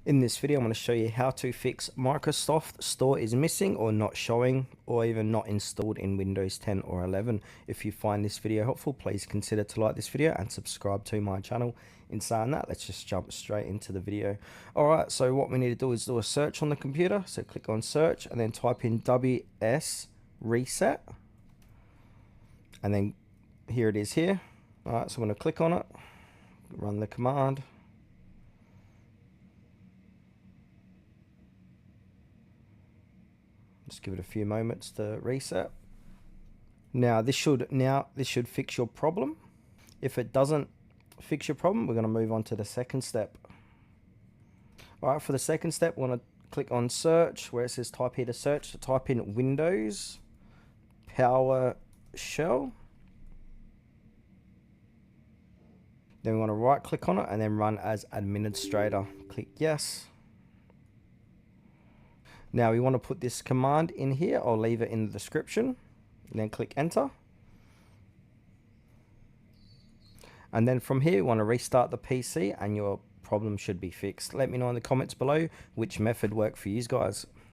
In this video, I'm going to show you how to fix Microsoft Store is missing or not showing or even not installed in Windows 10 or 11. If you find this video helpful, please consider to like this video and subscribe to my channel. In saying that, let's just jump straight into the video. Alright, so what we need to do is do a search on the computer. So click on search and then type in WS reset. And then here it is here. Alright, so I'm going to click on it, run the command. Just give it a few moments to reset. Now this should fix your problem. If it doesn't fix your problem, we're going to move on to the second step. Alright, for the second step, we want to click on search where it says type here to search. So type in Windows PowerShell. Then we want to right click on it and then run as administrator. Click yes. Now we want to put this command in here. I'll leave it in the description. And then click enter. And then from here, we want to restart the PC and your problem should be fixed. Let me know in the comments below which method worked for you guys.